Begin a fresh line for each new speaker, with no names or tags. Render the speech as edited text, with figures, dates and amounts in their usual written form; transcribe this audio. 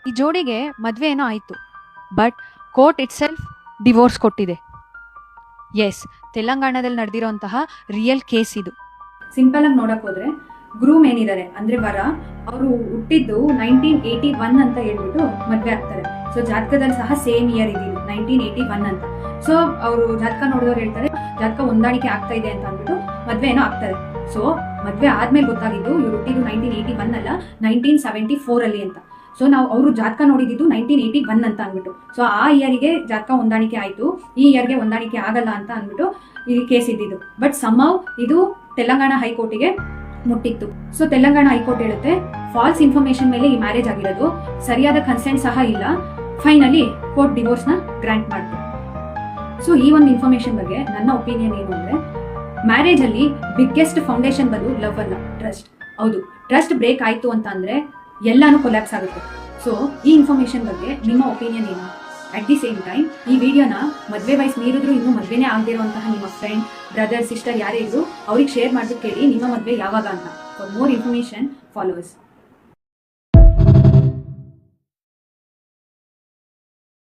ಈ ಜೋಡಿಗೆ ಮದುವೆ ಏನೋ ಆಯಿತು, but court it self divorce ಕೊಟ್ಟಿದೆ. ಎಸ್, ತೆಲಂಗಾಣದಲ್ಲಿ ನಡೆದಿರೋಂತಹ ರಿಯಲ್ ಕೇಸ್ ಇದು.
ಸಿಂಪಲ್ ಆಗಿ ನೋಡಕ್ ಹೋದ್ರೆ ಗ್ರೂಮ್ ಏನಿದ್ದಾರೆ ಅಂದ್ರೆ ವರ, ಅವರು ಹುಟ್ಟಿದ್ದು 1981 ಅಂತ ಹೇಳ್ಬಿಟ್ಟು ಮದ್ವೆ ಆಗ್ತಾರೆ. ಸೊ ಜಾತಕದಲ್ಲಿ ಸಹ ಸೇಮ್ ಇಯರ್ ಇದ್ದಿದ್ದು 1981 ಅಂತ. ಸೊ ಅವರು ಜಾತಕ ನೋಡಿದವ್ರು ಹೇಳ್ತಾರೆ ಜಾತಕ ಹೊಂದಾಣಿಕೆ ಆಗ್ತಾ ಇದೆ ಅಂತ ಅಂದ್ಬಿಟ್ಟು ಮದ್ವೆ ಏನೋ ಆಗ್ತಾರೆ. ಸೊ ಮದ್ವೆ ಆದ್ಮೇಲೆ ಗೊತ್ತಾಗಿದ್ದು ಇವ್ರು ಹುಟ್ಟಿದ್ದು 1981 ಅಲ್ಲ 1974 ಅಲ್ಲಿ ಅಂತ. ಸೊ ನಾವು ಅವರು ಜಾತಕ ನೋಡಿದ್ದು 1981 ಅಂತ ಅಂದ್ಬಿಟ್ಟು. ಸೊ ಆ ಇಯರ್ಗೆ ಜಾತಕ ಹೊಂದಾಣಿಕೆ ಆಯ್ತು, ಈ ಇಯರ್ಗೆ ಹೊಂದಾಣಿಕೆ ಆಗಲ್ಲ ಅಂತ ಅಂದ್ಬಿಟ್ಟು ಈ ಕೇಸ್ ಇದ್ದಿದ್ದು. ಬಟ್ ಸಮ್ಹೌ ಇದು ತೆಲಂಗಾಣ ಹೈಕೋರ್ಟಿಗೆ ಮುಟ್ಟಿತ್ತು. ಸೊ ತೆಲಂಗಾಣ ಹೈಕೋರ್ಟ್ ಹೇಳುತ್ತೆ ಫಾಲ್ಸ್ ಇನ್ಫಾರ್ಮೇಶನ್ ಮೇಲೆ ಈ ಮ್ಯಾರೇಜ್ ಆಗಿರೋದು, ಸರಿಯಾದ ಕನ್ಸೆಂಟ್ ಸಹ ಇಲ್ಲ. ಫೈನಲಿ ಕೋರ್ಟ್ ಡಿವೋರ್ಸ್ ನ ಗ್ರಾಂಟ್ ಮಾಡ್ತು. ಸೊ ಈ ಒಂದು ಇನ್ಫಾರ್ಮೇಶನ್ ಬಗ್ಗೆ ನನ್ನ ಒಪಿನಿಯನ್ ಏನು ಅಂದ್ರೆ, ಮ್ಯಾರೇಜ್ ಅಲ್ಲಿ ಬಿಗ್ಗೆಸ್ಟ್ ಫೌಂಡೇಶನ್ ಬಂದು ಲವ್ ಅಲ್ಲ, ಟ್ರಸ್ಟ್. ಹೌದು, ಟ್ರಸ್ಟ್ ಬ್ರೇಕ್ ಆಯ್ತು ಅಂತ ಅಂದ್ರೆ ಎಲ್ಲಾನು ಕೊಲ್ಯಾಪ್ಸ್ ಆಗುತ್ತೆ. ಸೊ ಈ ಇನ್ಫಾರ್ಮೇಶನ್ ಬಗ್ಗೆ ನಿಮ್ಮ ಒಪಿನಿಯನ್ ಏನು? ಅಟ್ ದಿ ಸೇಮ್ ಟೈಮ್ ಈ ವಿಡಿಯೋನ ಮದುವೆ ವಯಸ್ಸು ಮೀರಿದ್ರು ಇನ್ನೂ ಮದುವೆನೇ ಆಗದಿರುವಂತಹ ನಿಮ್ಮ ಫ್ರೆಂಡ್, ಬ್ರದರ್, ಸಿಸ್ಟರ್ ಯಾರೇ ಇದ್ರು ಅವ್ರಿಗೆ ಶೇರ್ ಮಾಡ್ಬಿಟ್ಟು ಕೇಳಿ ನಿಮ್ಮ ಮದುವೆ ಯಾವಾಗ ಅಂತ. For more information followers.